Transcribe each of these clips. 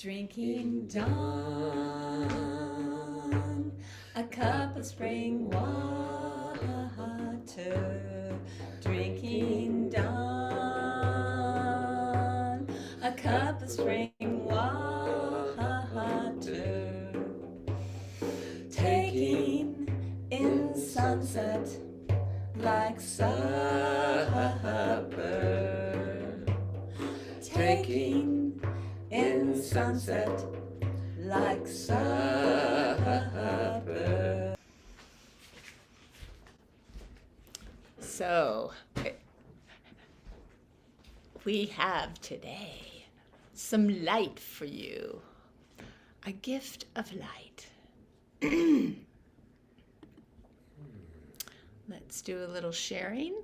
Drinking dawn, a cup of spring water. Drinking dawn, a cup of spring water. Taking in sunset like supper. Taking in sunset like supper. So, we have today some light for you, a gift of light. Let's do a little sharing.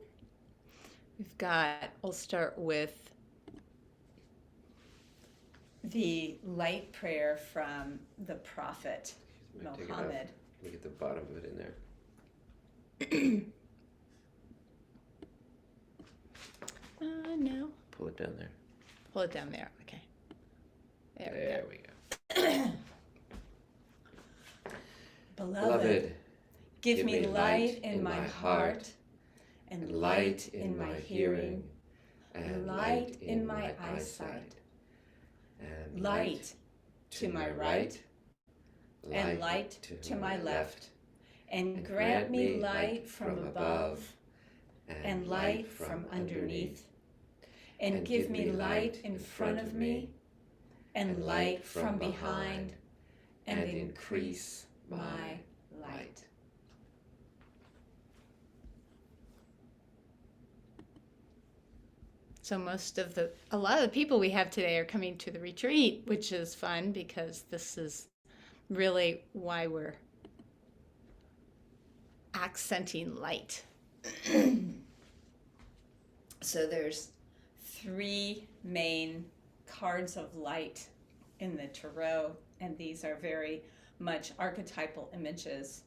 We'll start with the light prayer from the Prophet Muhammad. Let me get the bottom of it in there. No. Pull it down there. Pull it down there. Okay. There we go. Beloved, give me light in my heart, and light in my hearing, and light in my eyesight, and light to my right, and light to my left, and grant me light from above, and light from underneath, and give me light in front of me, and light from behind, and increase my light. So a lot of the people we have today are coming to the retreat, which is fun because this is really why we're accenting light. So there's 3 main cards of light in the tarot, and these are very much archetypal images,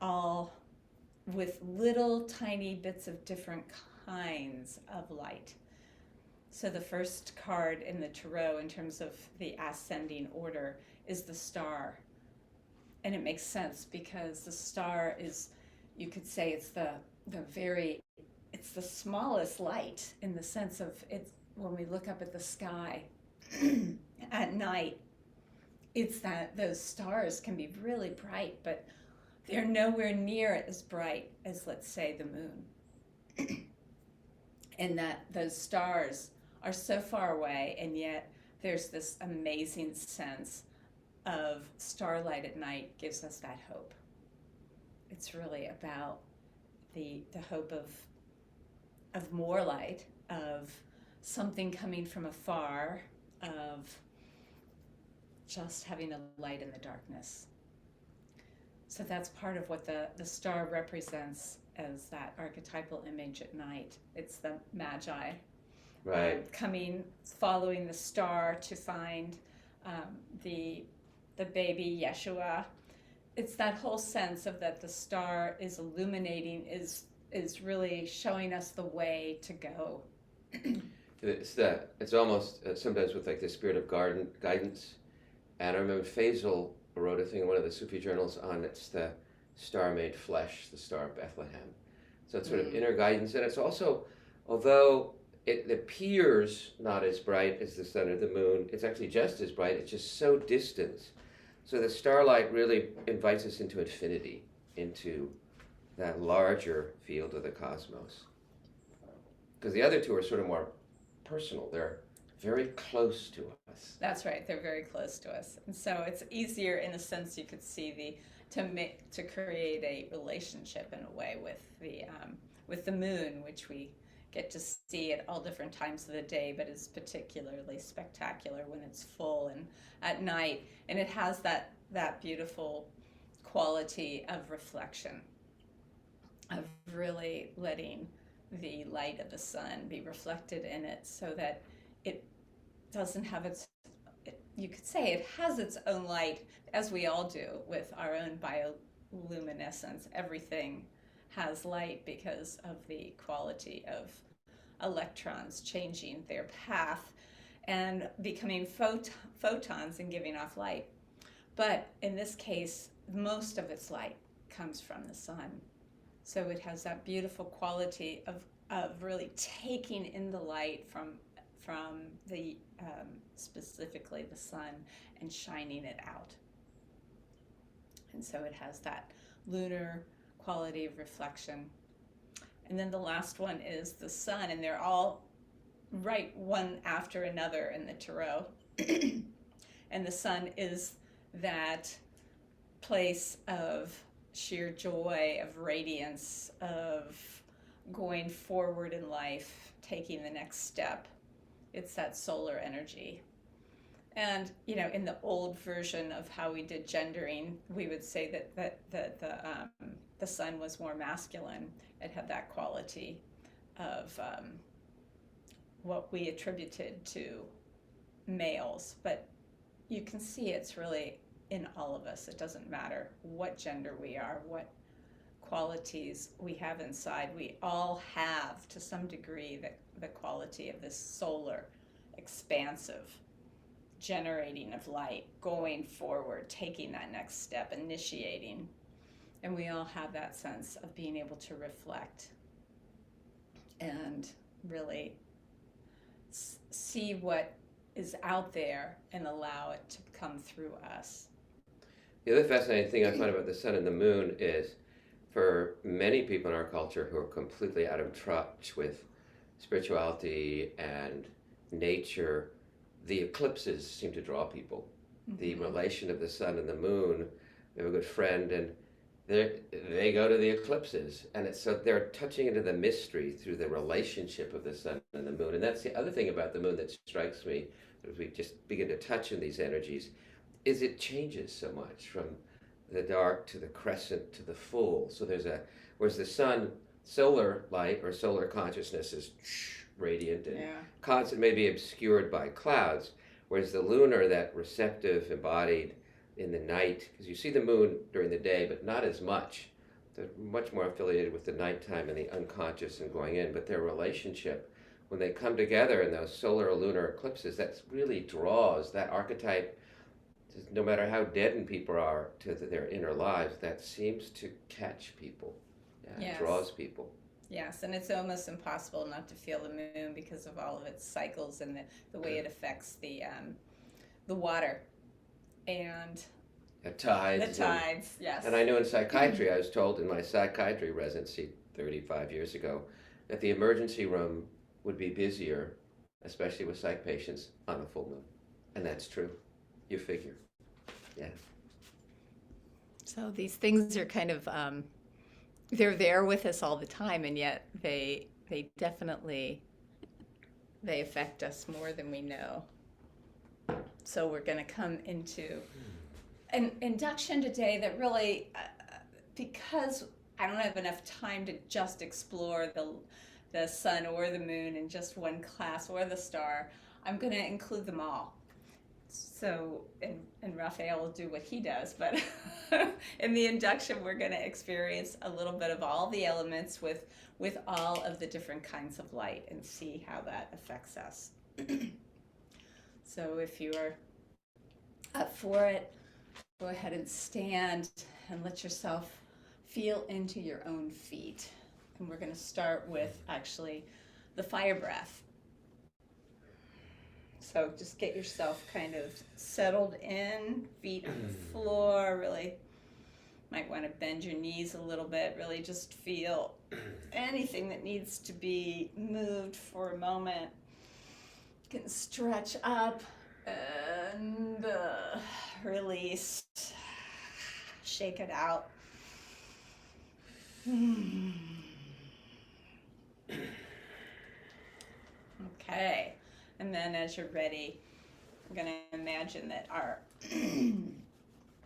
all with little tiny bits of different kinds of light. So the first card in the tarot in terms of the ascending order is the star. And it makes sense because the star is, you could say it's it's the smallest light in the sense of it's when we look up at the sky at night, it's that those stars can be really bright, but they're nowhere near as bright as, let's say, the moon. And that those stars are so far away, and yet there's this amazing sense of starlight at night gives us that hope. It's really about the hope of more light, of something coming from afar, of just having a light in the darkness. So that's part of what the star represents as that archetypal image at night. It's the Magi, Right. following the star to find the baby Yeshua. It's that whole sense of that the star is illuminating, is really showing us the way to go. It's almost sometimes with like the spirit of guidance. And I remember Faisal wrote a thing in one of the Sufi journals on it's the star made flesh, the star of Bethlehem. So it's sort of inner guidance, and it's also, although it appears not as bright as the sun or the moon, it's actually just as bright. It's just so distant. So the starlight really invites us into infinity, into that larger field of the cosmos. Because the other two are sort of more personal. They're very close to us. That's right. They're very close to us, and so it's easier, in a sense, you could see to create a relationship in a way with the moon, which we get to see at all different times of the day, but is particularly spectacular when it's full and at night, and it has that beautiful quality of reflection, of really letting the light of the sun be reflected in it, so that it doesn't have you could say it has its own light, as we all do with our own bioluminescence. Everything has light because of the quality of electrons changing their path. and becoming photons and giving off light. But in this case, most of its light comes from the sun. So it has that beautiful quality of really taking in the light from the specifically the sun and shining it out. And so it has that lunar quality of reflection. And then the last one is the sun, and they're all right one after another in the tarot. And the sun is that place of sheer joy, of radiance, of going forward in life, taking the next step. It's that solar energy. And, you know, in the old version of how we did gendering, we would say that the sun was more masculine. It had that quality of what we attributed to males. But you can see it's really in all of us. It doesn't matter what gender we are, what qualities we have inside. We all have, to some degree, the quality of this solar, expansive, generating of light, going forward, taking that next step, initiating. And we all have that sense of being able to reflect and really see what is out there and allow it to come through us. The other fascinating thing I find about the sun and the moon is, for many people in our culture who are completely out of touch with spirituality and nature, the eclipses seem to draw people. Mm-hmm. The relation of the sun and the moon. We have a good friend, and they go to the eclipses, and it's so they're touching into the mystery through the relationship of the sun and the moon. And that's the other thing about the moon that strikes me as we just begin to touch in these energies, is it changes so much from the dark to the crescent to the full. So whereas the sun, solar light or solar consciousness is radiant and constant, may be obscured by clouds, whereas the lunar, that receptive, embodied in the night, because you see the moon during the day, but not as much. They're much more affiliated with the nighttime and the unconscious and going in, but their relationship, when they come together in those solar or lunar eclipses, that really draws that archetype. No matter how deadened people are to their inner lives, that seems to catch people. Yes. It draws people. Yes, and it's almost impossible not to feel the moon because of all of its cycles and the way it affects the water and the tides. Yes. And I know in psychiatry, I was told in my psychiatry residency 35 years ago that the emergency room would be busier, especially with psych patients, on a full moon. And that's true. You figure. Yeah. So these things are kind of, they're there with us all the time, and yet they definitely, they affect us more than we know. So we're going to come into an induction today that really, because I don't have enough time to just explore the sun or the moon in just one class or the star, I'm going to include them all. So, and Raphael will do what he does, but in the induction, we're going to experience a little bit of all the elements with all of the different kinds of light and see how that affects us. So if you are up for it, go ahead and stand and let yourself feel into your own feet. And we're going to start with actually the fire breath. So just get yourself kind of settled in, feet on the floor, really might want to bend your knees a little bit, really just feel anything that needs to be moved for a moment. You can stretch up and release, shake it out. Okay. And then as you're ready, I'm going to imagine that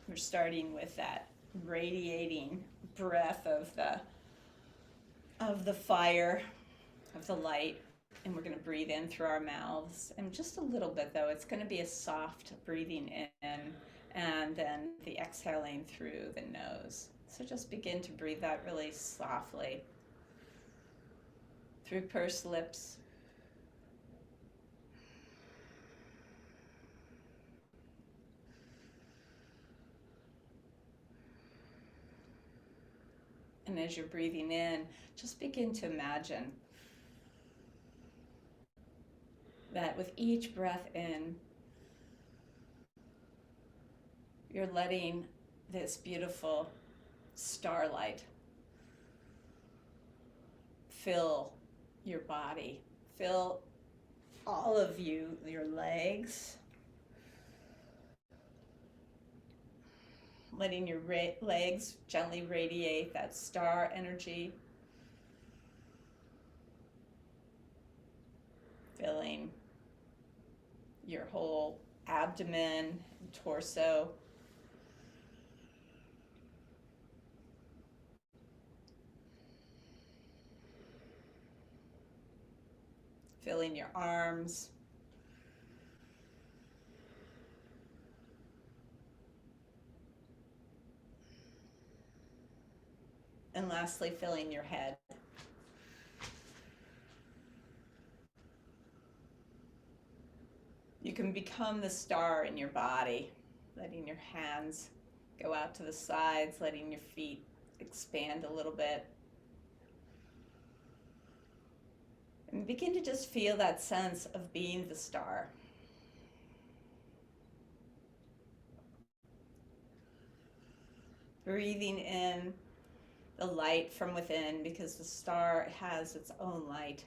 we're starting with that radiating breath of the fire, of the light, and we're going to breathe in through our mouths. And just a little bit, though, it's going to be a soft breathing in and then the exhaling through the nose. So just begin to breathe out really softly through pursed lips. And as you're breathing in, just begin to imagine that with each breath in, you're letting this beautiful starlight fill your body, fill all of you, your legs, letting your legs gently radiate that star energy, filling your whole abdomen, torso, filling your arms, and lastly, filling your head. You can become the star in your body, letting your hands go out to the sides, letting your feet expand a little bit. And begin to just feel that sense of being the star. Breathing in the light from within, because the star has its own light.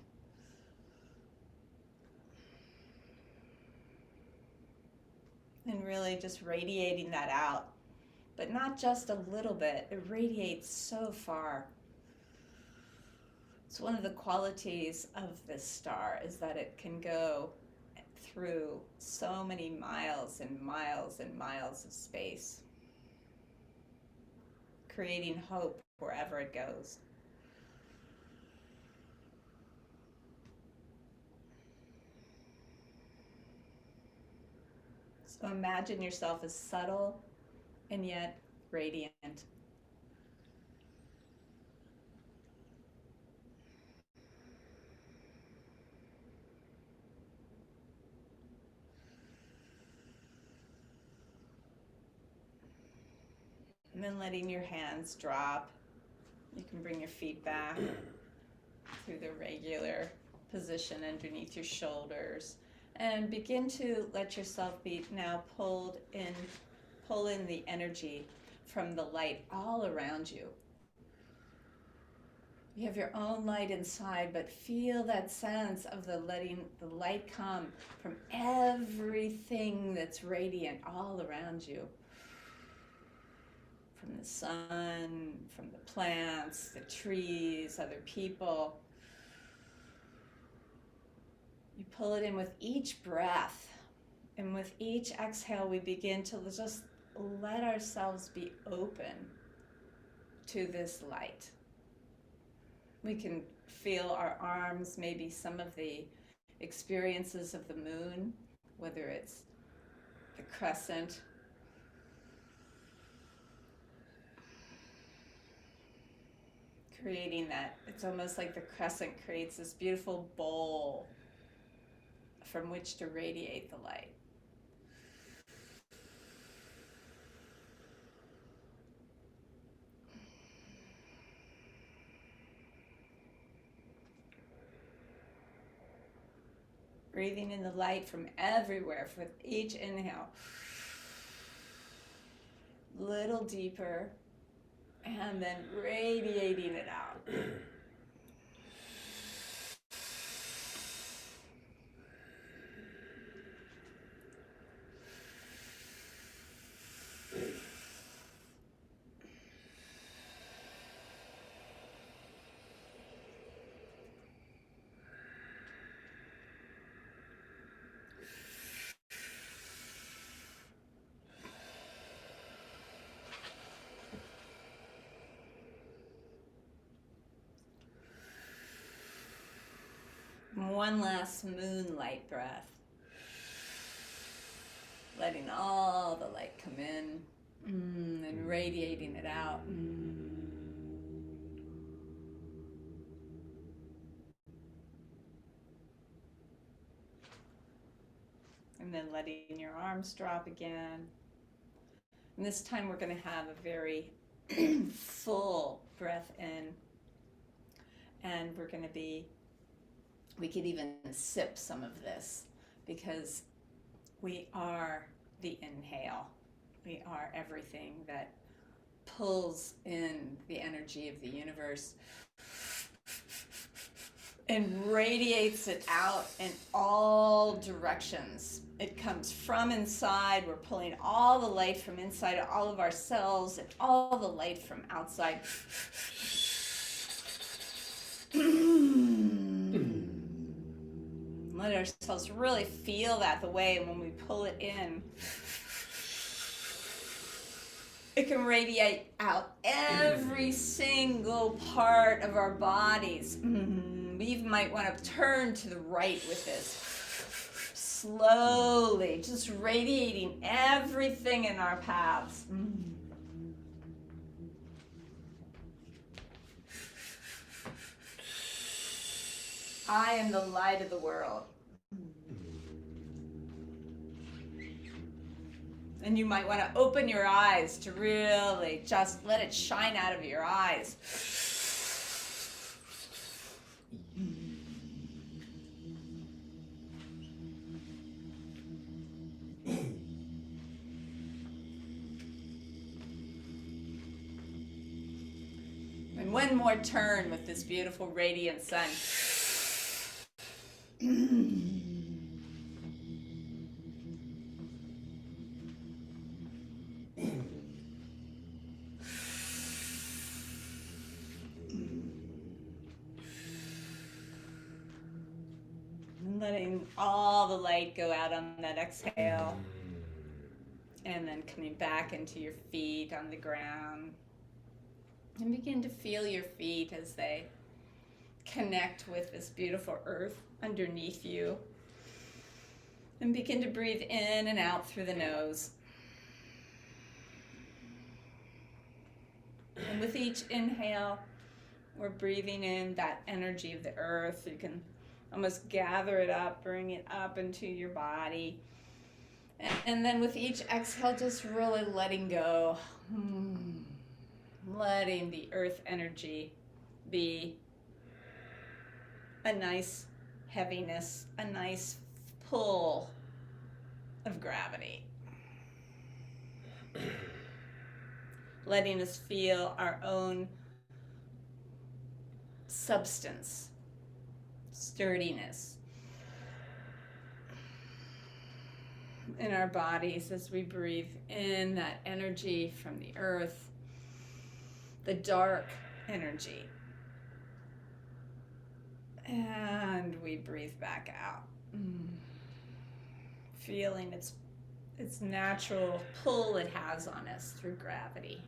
And really just radiating that out, but not just a little bit, it radiates so far. It's one of the qualities of this star is that it can go through so many miles and miles and miles of space, creating hope wherever it goes. So imagine yourself as subtle and yet radiant. And then letting your hands drop. You can bring your feet back through the regular position underneath your shoulders. And begin to let yourself be now pull in the energy from the light all around you. You have your own light inside, but feel that sense of letting the light come from everything that's radiant all around you. From the sun, from the plants, the trees, other people. You pull it in with each breath, and with each exhale, we begin to just let ourselves be open to this light. We can feel our arms, maybe some of the experiences of the moon, whether it's the crescent, creating that. It's almost like the crescent creates this beautiful bowl from which to radiate the light. Breathing in the light from everywhere with each inhale. Little deeper, and then radiating it out. One last moonlight breath. Letting all the light come in and radiating it out. And then letting your arms drop again. And this time we're going to have a very Full breath in. And we could even sip some of this because we are the inhale. We are everything that pulls in the energy of the universe and radiates it out in all directions. It comes from inside. We're pulling all the light from inside of all of our cells and all the light from outside. Let ourselves really feel that the way when we pull it in, it can radiate out every single part of our bodies. We might want to turn to the right with this. Slowly, just radiating everything in our paths. I am the light of the world. And you might want to open your eyes to really just let it shine out of your eyes. And one more turn with this beautiful radiant sun. Letting all the light go out on that exhale. And then coming back into your feet on the ground. And begin to feel your feet as they connect with this beautiful earth underneath you. And begin to breathe in and out through the nose. And with each inhale, we're breathing in that energy of the earth. You can almost gather it up, bring it up into your body. And then with each exhale, just really letting go. Letting the earth energy be a nice heaviness, a nice pull of gravity. Letting us feel our own substance, sturdiness in our bodies as we breathe in that energy from the earth, the dark energy. And we breathe back out. Feeling its natural pull it has on us through gravity.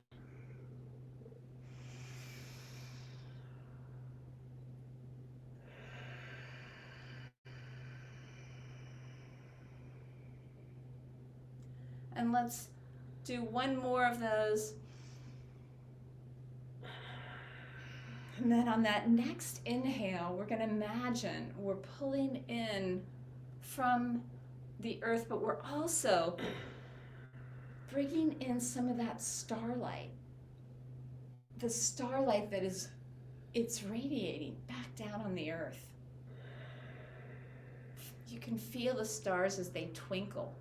And let's do one more of those. And then on that next inhale, we're going to imagine we're pulling in from the earth, but we're also bringing in some of that starlight. The starlight that it's radiating back down on the earth. You can feel the stars as they twinkle.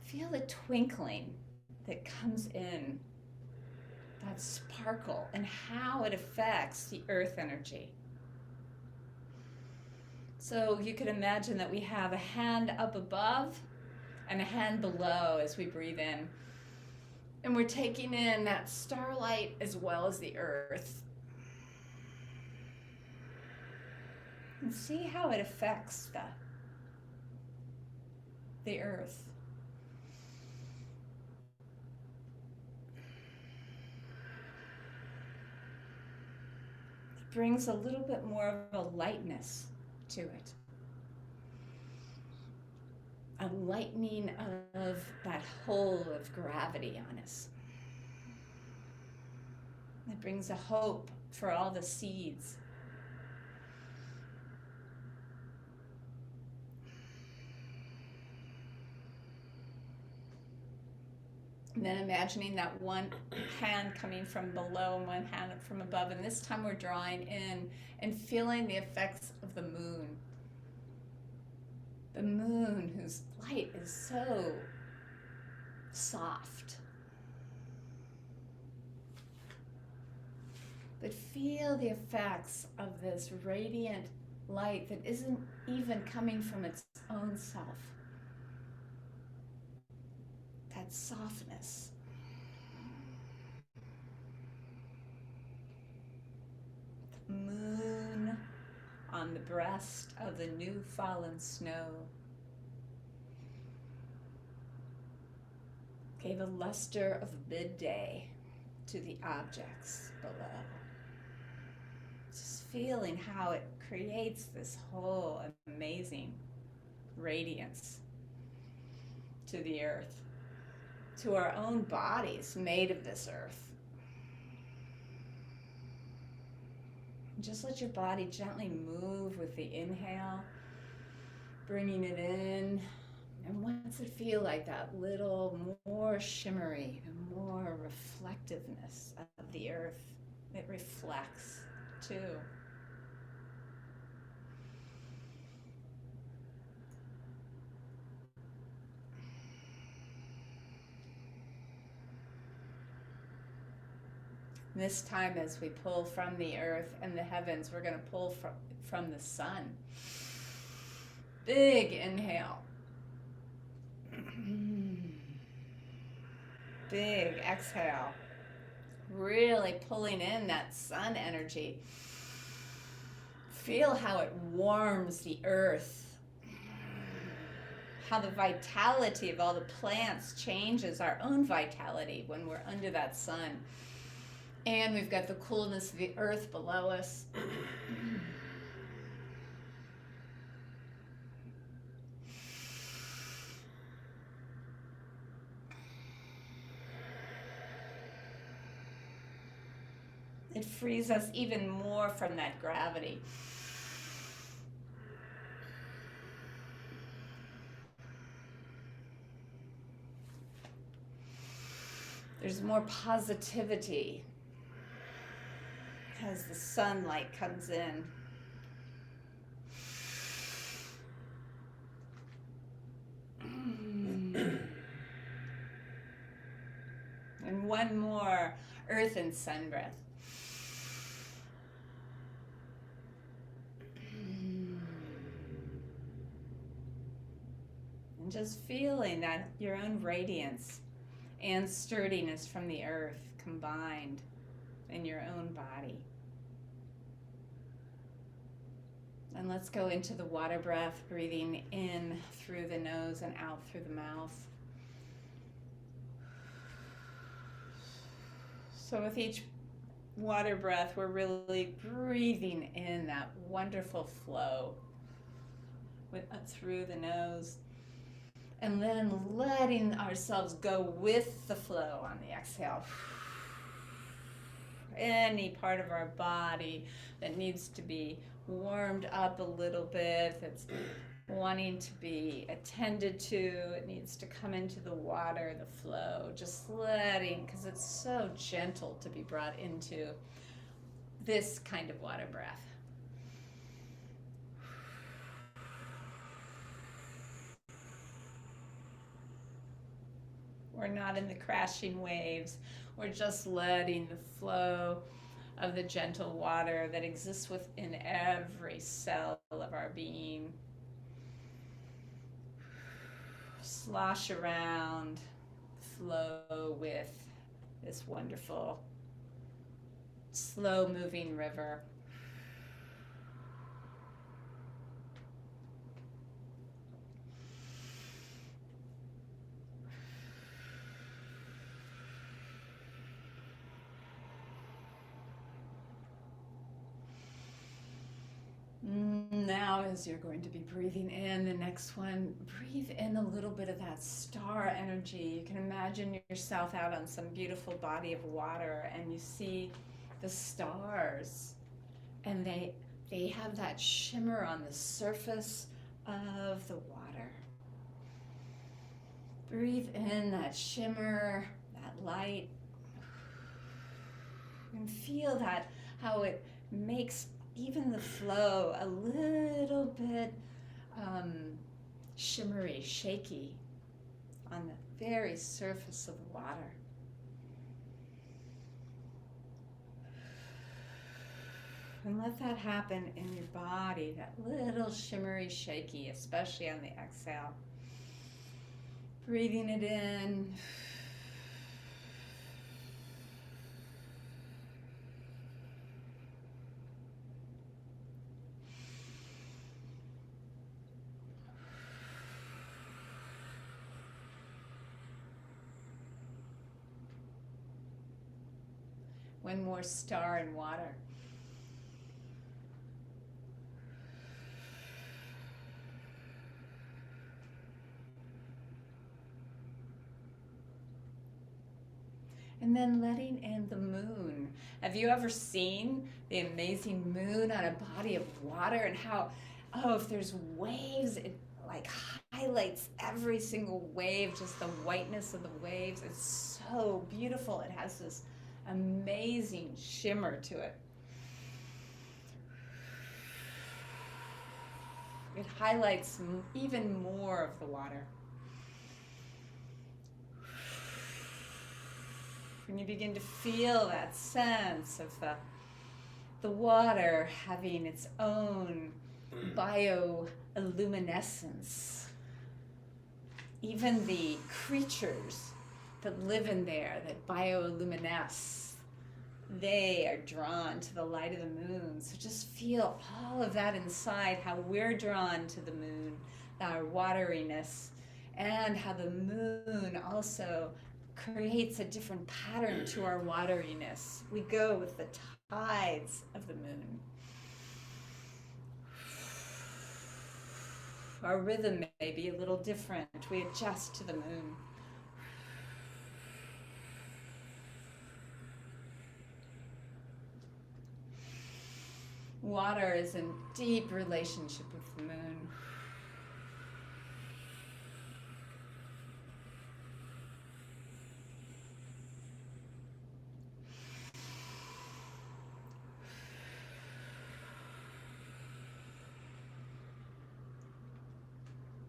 Feel the twinkling that comes in, that sparkle, and how it affects the earth energy. So you could imagine that we have a hand up above and a hand below as we breathe in. And we're taking in that starlight as well as the earth. And see how it affects the earth. It brings a little bit more of a lightness to it. A lightening of that hold of gravity on us. It brings a hope for all the seeds. And then imagining that one hand coming from below and one hand from above. And this time we're drawing in and feeling the effects of the moon. The moon, whose light is so soft. But feel the effects of this radiant light that isn't even coming from its own self. That softness. The moon on the breast of the new fallen snow gave a luster of midday to the objects below. Just feeling how it creates this whole amazing radiance to the earth, to our own bodies made of this earth. Just let your body gently move with the inhale, bringing it in. And what's it feel like, that little more shimmery and more reflectiveness of the earth? It reflects too. This time, as we pull from the earth and the heavens, we're going to pull from the sun. Big inhale. Big exhale. Really pulling in that sun energy. Feel how it warms the earth. How the vitality of all the plants changes our own vitality when we're under that sun. And we've got the coolness of the earth below us. It frees us even more from that gravity. There's more positivity as the sunlight comes in. And one more earth and sun breath. And just feeling that your own radiance and sturdiness from the earth combined in your own body. And let's go into the water breath, breathing in through the nose and out through the mouth. So with each water breath, we're really breathing in that wonderful flow through the nose. And then letting ourselves go with the flow on the exhale. Any part of our body that needs to be warmed up a little bit, that's wanting to be attended to, it needs to come into the water, the flow, just letting, because it's so gentle to be brought into this kind of water breath. We're not in the crashing waves. We're just letting the flow of the gentle water that exists within every cell of our being slosh around, flow with this wonderful, slow-moving river. Now, as you're going to be breathing in the next one, breathe in a little bit of that star energy. You can imagine yourself out on some beautiful body of water and you see the stars, and they have that shimmer on the surface of the water. Breathe in that shimmer that light and feel that, how it makes even the flow a little bit shimmery, shaky on the very surface of the water. And let that happen in your body, that little shimmery, shaky, especially on the exhale. Breathing it in. One more star in water. And then letting in the moon. Have you ever seen the amazing moon on a body of water, and how, if there's waves, it like highlights every single wave, just the whiteness of the waves. It's so beautiful. It has this amazing shimmer to it. It highlights even more of the water. And you begin to feel that sense of the water having its own bioluminescence. Even the creatures that live in there, that bioluminesce, they are drawn to the light of the moon. So just feel all of that inside, how we're drawn to the moon, our wateriness, and how the moon also creates a different pattern to our wateriness. We go with the tides of the moon. Our rhythm may be a little different. We adjust to the moon. Water is in deep relationship with the moon.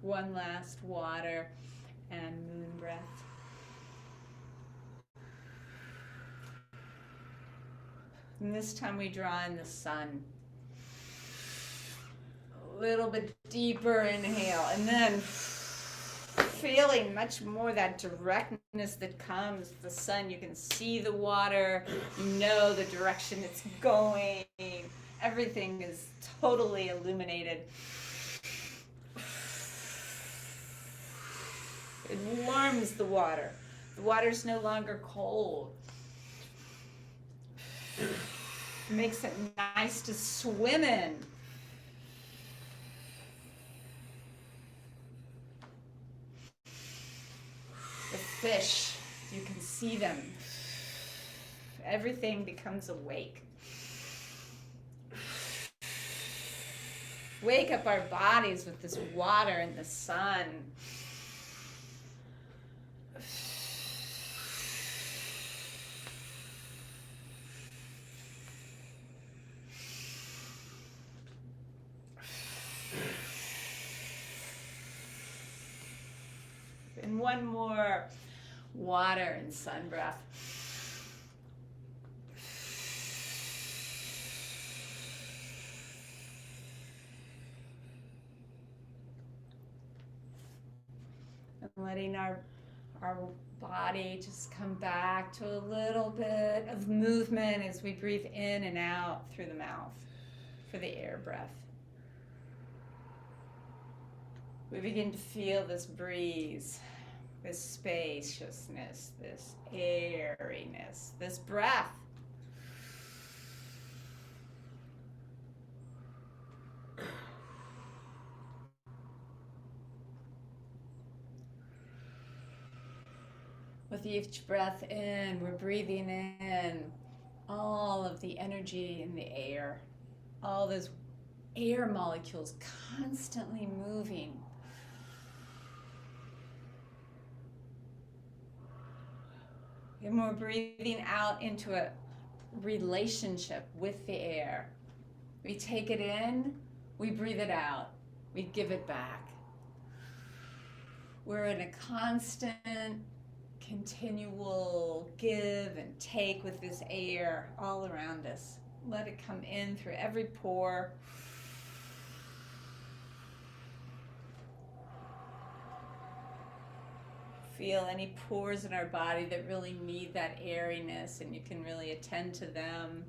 One last water and moon breath. And this time we draw in the sun. A little bit deeper inhale, and then feeling much more that directness that comes with the sun. You can see the water, you know the direction it's going. Everything is totally illuminated. It warms the water. The water's no longer cold. It makes it nice to swim in. The fish, you can see them. Everything becomes awake. Wake up our bodies with this water and the sun. And one more water and sun breath. And letting our body just come back to a little bit of movement as we breathe in and out through the mouth for the air breath. We begin to feel this breeze, this spaciousness, this airiness, this breath. With each breath in, we're breathing in all of the energy in the air, all those air molecules constantly moving. And we're breathing out into a relationship with the air. We take it in, we breathe it out, we give it back. We're in a constant, continual give and take with this air all around us. Let it come in through every pore. Feel any pores in our body that really need that airiness, and you can really attend to them.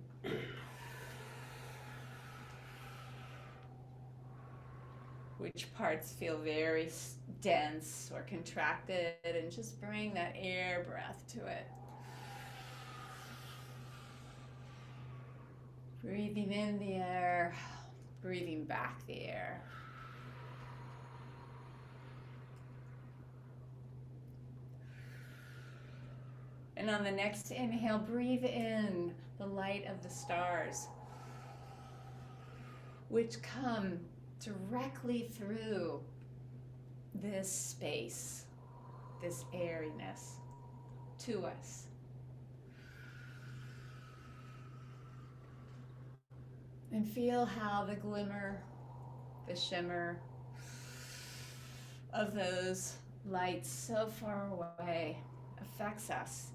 Which parts feel very dense or contracted, and just bring that air breath to it. Breathing in the air, breathing back the air. And on the next inhale, breathe in the light of the stars, which come directly through this space, this airiness to us. And feel how the glimmer, the shimmer of those lights so far away affects us,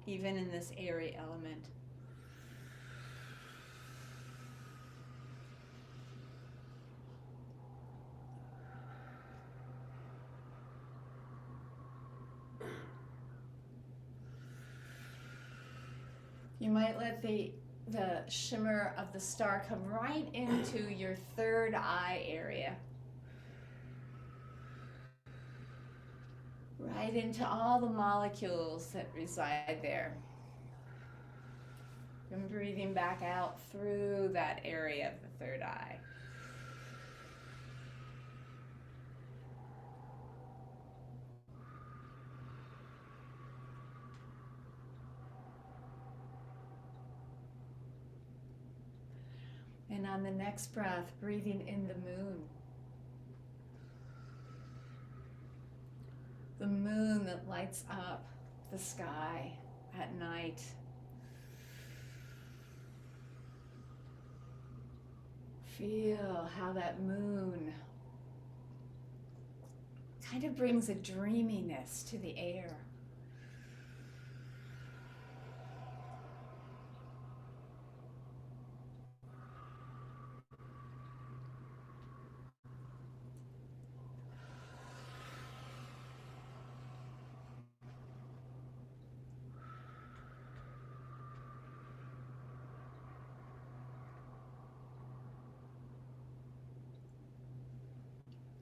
even in this airy element. You might let the shimmer of the star come right into your third eye area. Right into all the molecules that reside there. And breathing back out through that area of the third eye. And on the next breath, breathing in the moon. The moon that lights up the sky at night. Feel how that moon kind of brings a dreaminess to the air.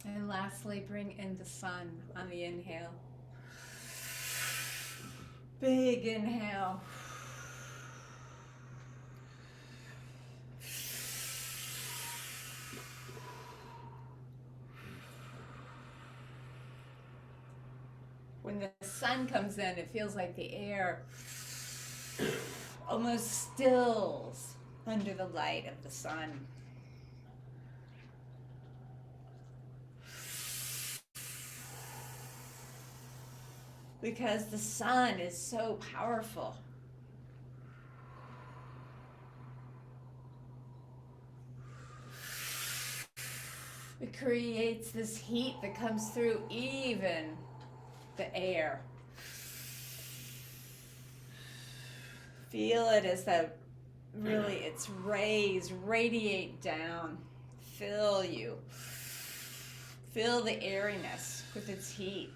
And lastly, bring in the sun on the inhale. Big inhale. When the sun comes in, it feels like the air almost stills under the light of the sun. Because the sun is so powerful. It creates this heat that comes through even the air. Feel it as that really its rays radiate down, fill you. Feel the airiness with its heat.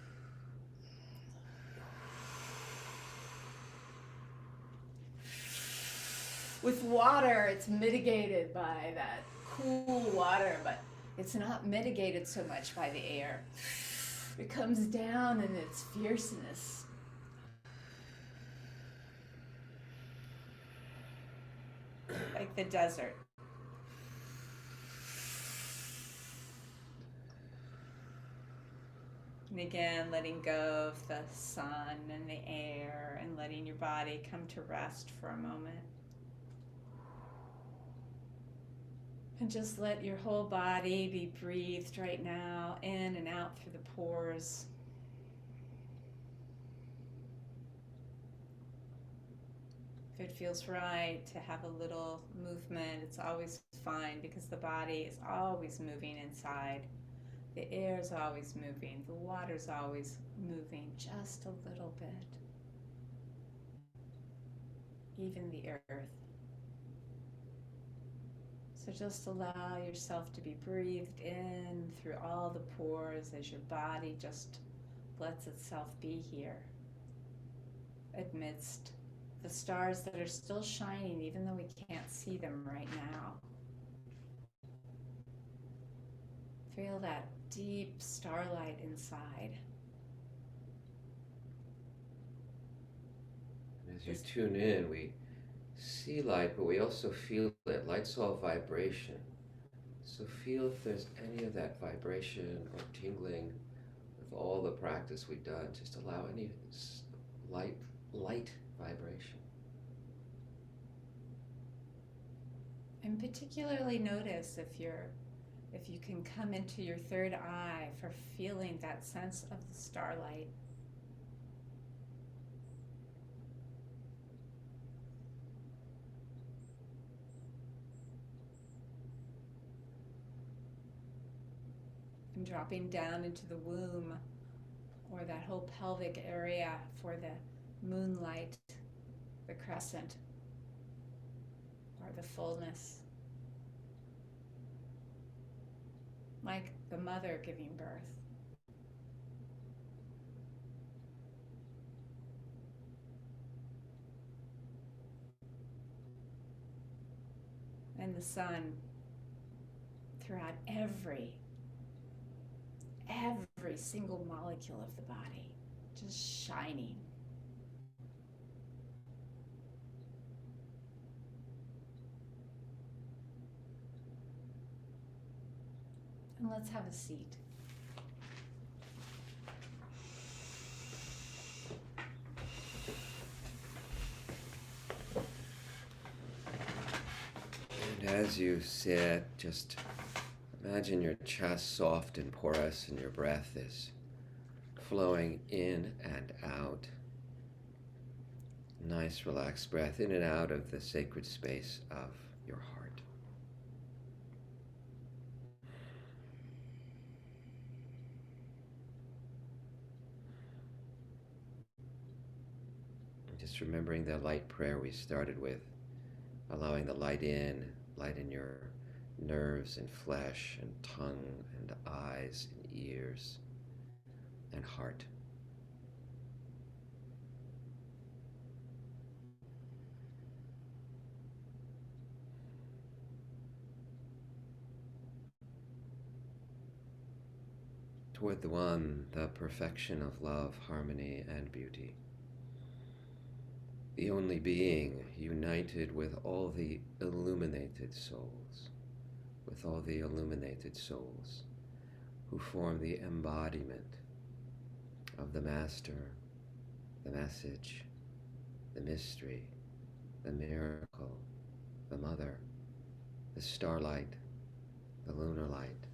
With water, it's mitigated by that cool water, but it's not mitigated so much by the air. It comes down in its fierceness. Like the desert. And again, letting go of the sun and the air and letting your body come to rest for a moment. And just let your whole body be breathed right now, in and out through the pores. If it feels right to have a little movement, it's always fine because the body is always moving inside. The air is always moving. The water's always moving just a little bit. Even the earth. So just allow yourself to be breathed in through all the pores as your body just lets itself be here amidst the stars that are still shining even though we can't see them right now. Feel that deep starlight inside. As you tune in, we see light, but we also feel it. Light's all vibration. So feel if there's any of that vibration or tingling with all the practice we've done. Just allow any light vibration. And particularly notice if you can come into your third eye for feeling that sense of the starlight. And dropping down into the womb or that whole pelvic area for the moonlight, the crescent, or the fullness. Like the mother giving birth. And the sun throughout every single molecule of the body, just shining. And let's have a seat. And as you sit, just imagine your chest soft and porous and your breath is flowing in and out. Nice relaxed breath in and out of the sacred space of your heart. And just remembering the light prayer we started with, allowing the light in your nerves and flesh and tongue and eyes and ears and heart. Toward the one, the perfection of love, harmony, and beauty. The only being united with all the illuminated souls, who form the embodiment of the Master, the message, the mystery, the miracle, the Mother, the starlight, the lunar light,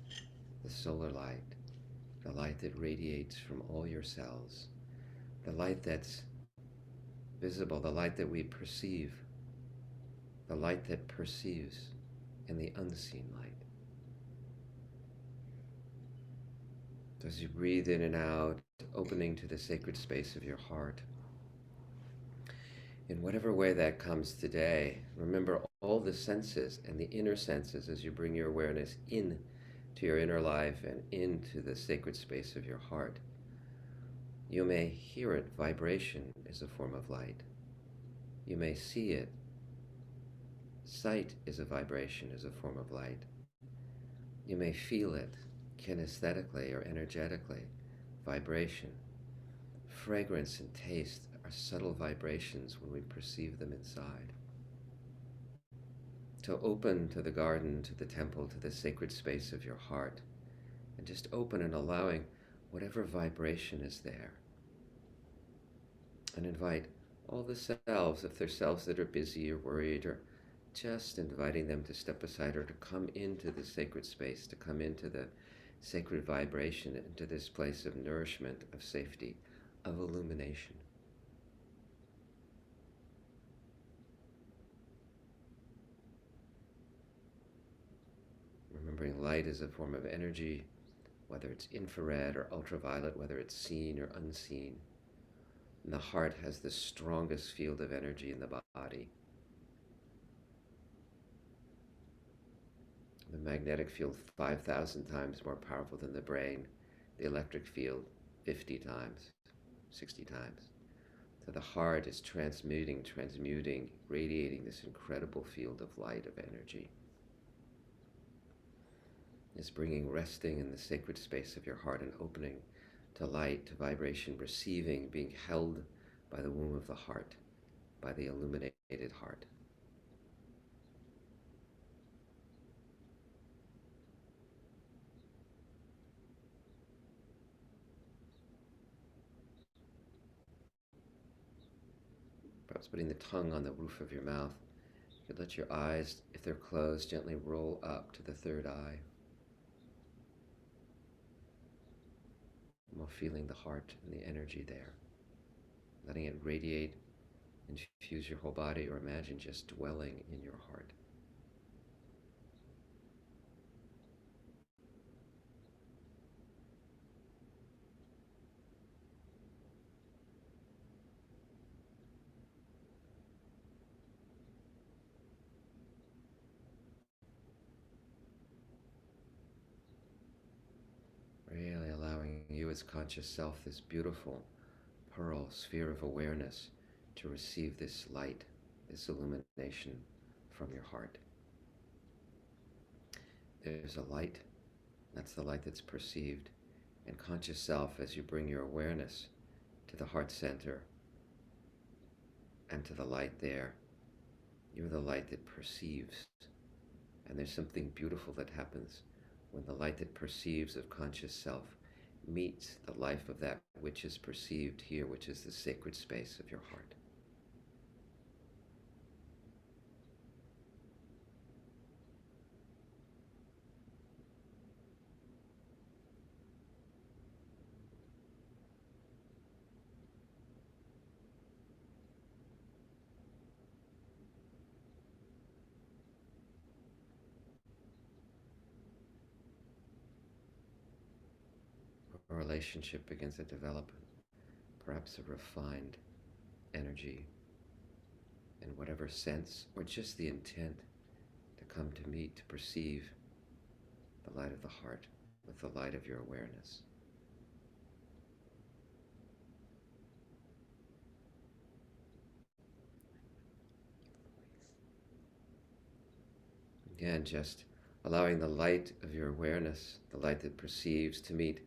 the solar light, the light that radiates from all your cells, the light that's visible, the light that we perceive, the light that perceives in the unseen light. So as you breathe in and out, opening to the sacred space of your heart, in whatever way that comes today, remember all the senses and the inner senses as you bring your awareness in to your inner life and into the sacred space of your heart. You may hear it. Vibration is a form of light. You may see it. Sight is a vibration, is a form of light. You may feel it kinesthetically or energetically. Vibration. Fragrance and taste are subtle vibrations when we perceive them inside. So open to the garden, to the temple, to the sacred space of your heart, and just open and allowing whatever vibration is there. And invite all the selves, if there's selves that are busy or worried, or just inviting them to step aside or to come into the sacred space, to come into the sacred vibration, into this place of nourishment, of safety, of illumination. Remembering light is a form of energy, whether it's infrared or ultraviolet, whether it's seen or unseen. And the heart has the strongest field of energy in the body. The magnetic field 5,000 times more powerful than the brain. The electric field 50 times, 60 times. So the heart is transmuting, radiating this incredible field of light, of energy. It's bringing resting in the sacred space of your heart and opening to light, to vibration, receiving, being held by the womb of the heart, by the illuminated heart. Perhaps putting the tongue on the roof of your mouth. You could let your eyes, if they're closed, gently roll up to the third eye. While feeling the heart and the energy there. Letting it radiate, infuse your whole body, or imagine just dwelling in your heart. Really allowing you as conscious self, this beautiful pearl sphere of awareness, to receive this light, this illumination from your heart. There's a light, that's the light that's perceived, and conscious self, as you bring your awareness to the heart center and to the light there, you're the light that perceives. And there's something beautiful that happens when the light that perceives of conscious self meets the life of that which is perceived here, which is the sacred space of your heart. A relationship begins to develop, perhaps a refined energy in whatever sense, or just the intent to come to meet, to perceive the light of the heart with the light of your awareness. Again, just allowing the light of your awareness, the light that perceives, to meet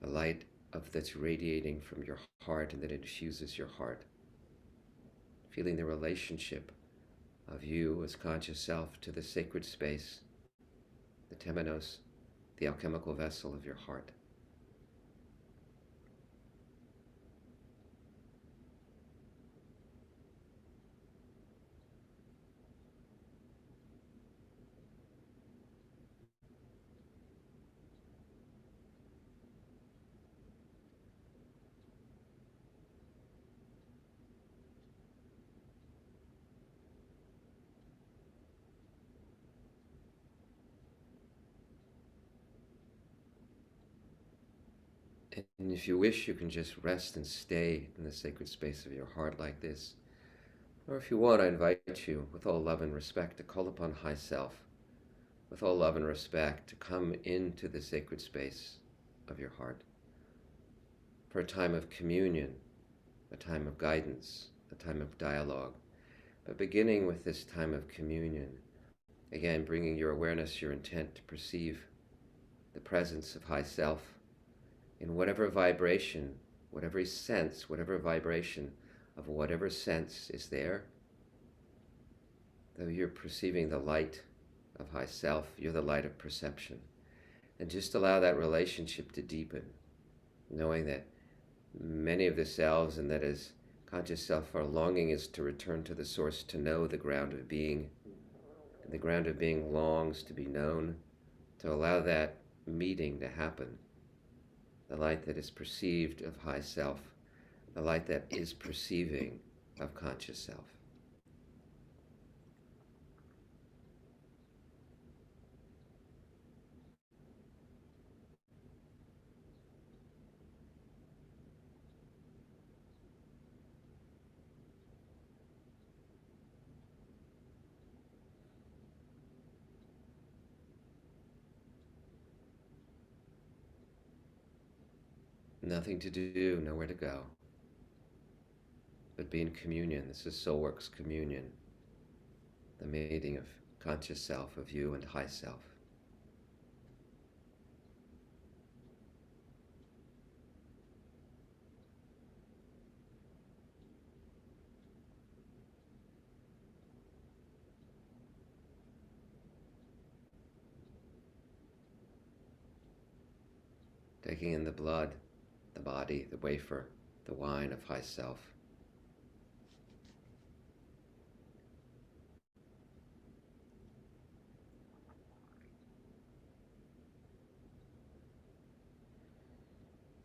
the light that's radiating from your heart and that infuses your heart. Feeling the relationship of you as conscious self to the sacred space, the temenos, the alchemical vessel of your heart. And if you wish, you can just rest and stay in the sacred space of your heart like this. Or if you want, I invite you, with all love and respect, to call upon High Self, with all love and respect, to come into the sacred space of your heart for a time of communion, a time of guidance, a time of dialogue. But beginning with this time of communion, again, bringing your awareness, your intent to perceive the presence of High Self in whatever vibration, whatever sense, whatever vibration of whatever sense is there. Though you're perceiving the light of High Self, you're the light of perception. And just allow that relationship to deepen, knowing that many of the selves, and that as conscious self, our longing is to return to the source, to know the ground of being. And the ground of being longs to be known, to allow that meeting to happen. The light that is perceived of High Self, the light that is perceiving of conscious self. Nothing to do, nowhere to go, but be in communion. This is SoulWork's communion, the meeting of conscious self, of you and high self. Taking in the blood, the body, the wafer, the wine of high self.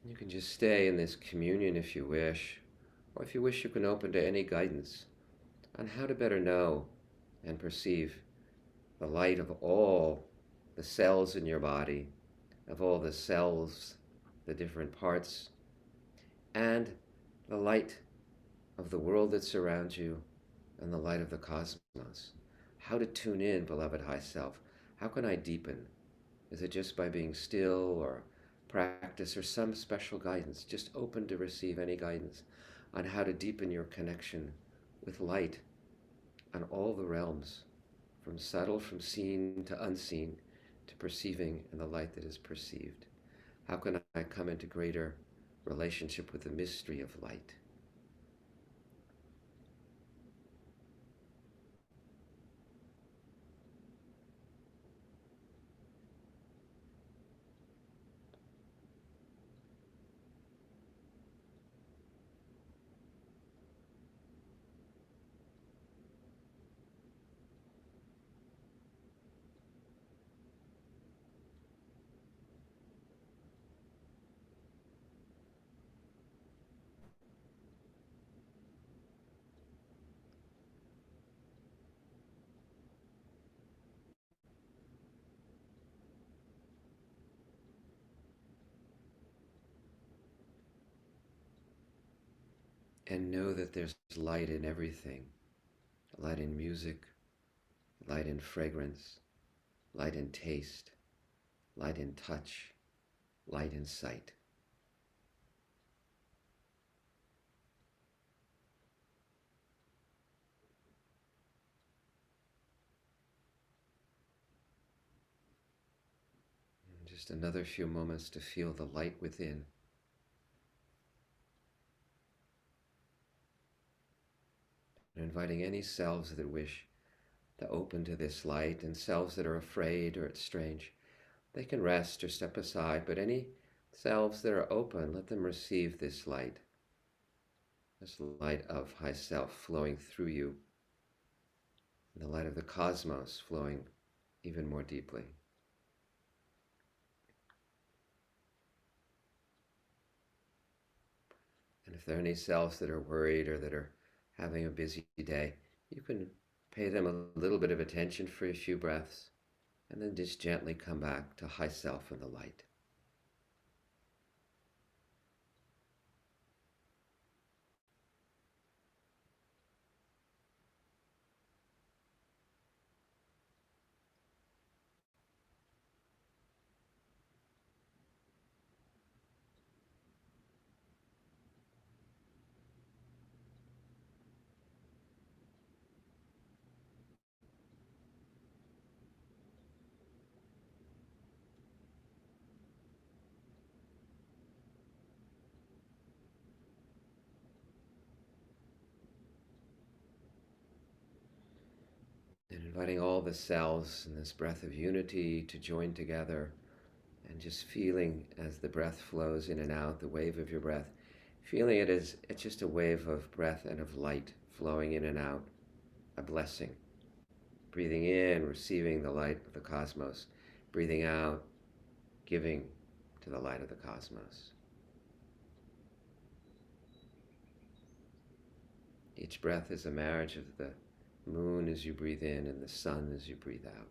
You can just stay in this communion if you wish, or if you wish, you can open to any guidance on how to better know and perceive the light of all the cells in your body, of all the cells, the different parts, and the light of the world that surrounds you and the light of the cosmos. How to tune in, beloved high self. How can I deepen? Is it just by being still, or practice, or some special guidance? Just open to receive any guidance on how to deepen your connection with light on all the realms, from subtle, from seen to unseen, to perceiving and the light that is perceived. How can I come into greater relationship with the mystery of light? And know that there's light in everything. Light in music, light in fragrance, light in taste, light in touch, light in sight. And just another few moments to feel the light within. And inviting any selves that wish to open to this light, and selves that are afraid or it's strange, they can rest or step aside, but any selves that are open, let them receive this light of high self flowing through you, and the light of the cosmos flowing even more deeply. And if there are any selves that are worried or that are having a busy day, you can pay them a little bit of attention for a few breaths, and then just gently come back to high self and the light. And inviting all the cells in this breath of unity to join together, and just feeling as the breath flows in and out, the wave of your breath, feeling it as it's just a wave of breath and of light flowing in and out, a blessing. Breathing in, receiving the light of the cosmos. Breathing out, giving to the light of the cosmos. Each breath is a marriage of the moon as you breathe in and the sun as you breathe out.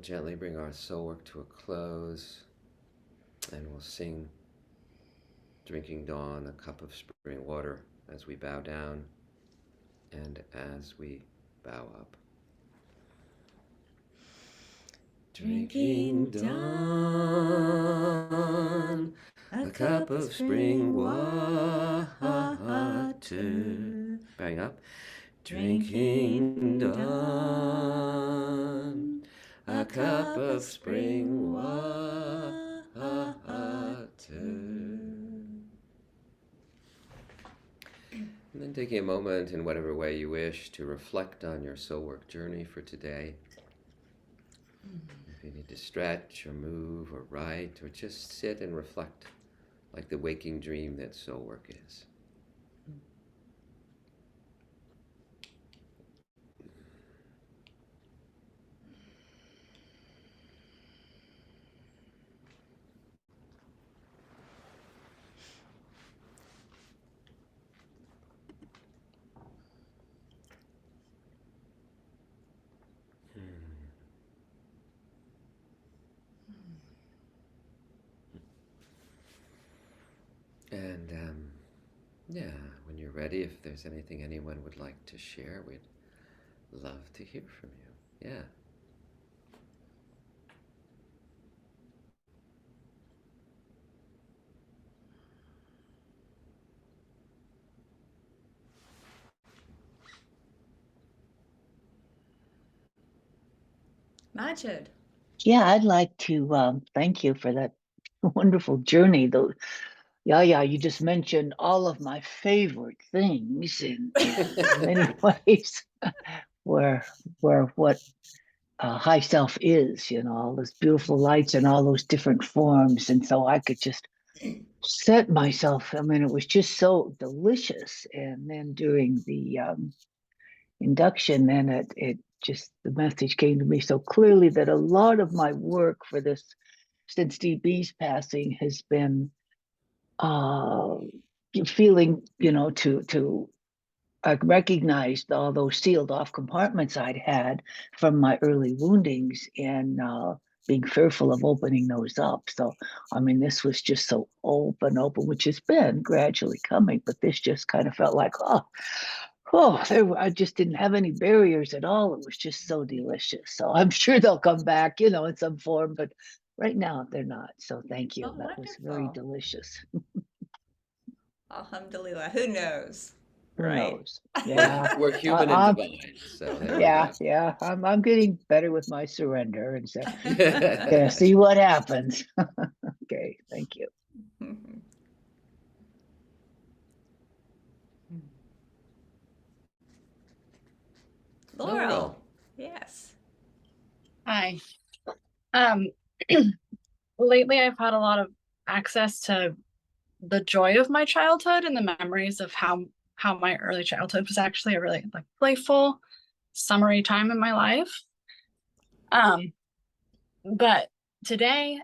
we'll gently bring our soul work to a close, and we'll sing Drinking Dawn, a cup of spring water, as we bow down and as we bow up. Drinking dawn, a cup of spring water. Bowing up. Drinking dawn, a cup of spring water. And then taking a moment in whatever way you wish to reflect on your soul work journey for today. If you need to stretch or move or write or just sit and reflect like the waking dream that soul work is. And yeah, when you're ready, if there's anything anyone would like to share, we'd love to hear from you. Yeah. Majid. Yeah, I'd like to thank you for that wonderful journey. Though, yeah, you just mentioned all of my favorite things in many ways, where what high self is, all those beautiful lights and all those different forms, and so I could just set myself. I mean, it was just so delicious. And then during the induction, then it just, the message came to me so clearly that a lot of my work for this, since DB's passing, has been feeling, to I recognized all those sealed off compartments I'd had from my early woundings, and being fearful of opening those up. So, I mean, this was just so open, which has been gradually coming, but this just kind of felt like, I just didn't have any barriers at all. It was just so delicious. So I'm sure they'll come back, in some form, but right now they're not. So thank you. Oh, That was very wonderful. delicious. Alhamdulillah. Who knows? Who Right? knows? Yeah. We're human and divine, so there we go. Yeah. I'm getting better with my surrender, and so yeah, see what happens. Okay, thank you. Laurel. Yes. Hi. Lately I've had a lot of access to the joy of my childhood and the memories of how my early childhood was actually a really like playful, summery time in my life. But today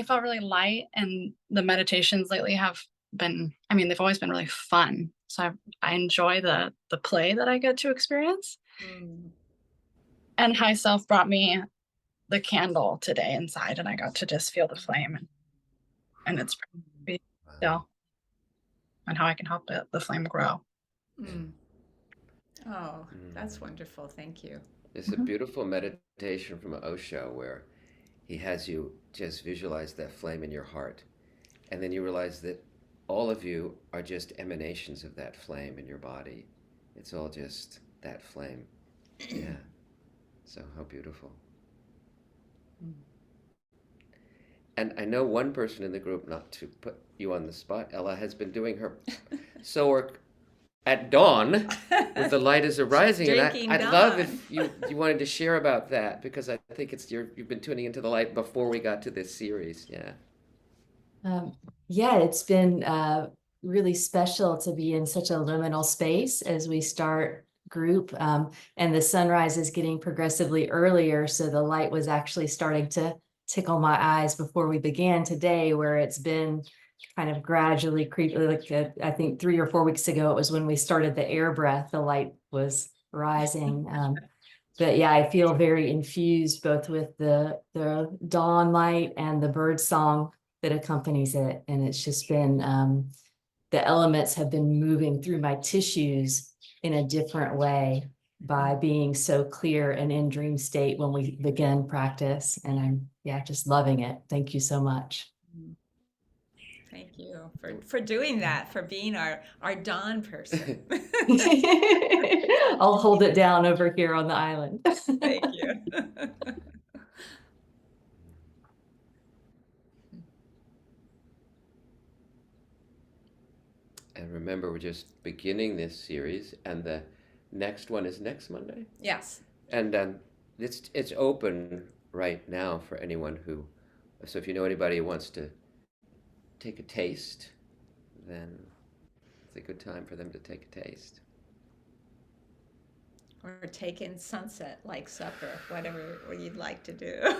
felt really light, and the meditations lately have been, I mean, they've always been really fun. So I enjoy the play that I get to experience. And High Self brought me the candle today inside, and I got to just feel the flame, and it's pretty still, and how I can help the flame grow. Oh, that's wonderful. Thank you. It's a beautiful meditation from Osho where he has you just visualize that flame in your heart, and then you realize that all of you are just emanations of that flame in your body. It's all just that flame. Yeah. So how beautiful. And I know one person in the group, not to put you on the spot, Ella, has been doing her soul work at dawn with the light as arising. And I'd love if you wanted to share about that, because I think you've been tuning into the light before we got to this series. Yeah. Yeah, it's been really special to be in such a liminal space as we start group, and the sunrise is getting progressively earlier, so the light was actually starting to tickle my eyes before we began today, where it's been kind of gradually creeping. Like I think 3 or 4 weeks ago, it was when we started the air breath, the light was rising. but yeah, I feel very infused both with the dawn light and the bird song that accompanies it. And it's just been, the elements have been moving through my tissues in a different way by being so clear and in dream state when we begin practice. And I'm, yeah, just loving it. Thank you so much. Thank you for doing that, for being our dawn person. I'll hold it down over here on the island. Thank you. And remember, we're just beginning this series, and the next one is next Monday. Yes. And it's open right now for anyone who. So if you know anybody who wants to take a taste, then it's a good time for them to take a taste. Or take in sunset like supper, whatever you'd like to do.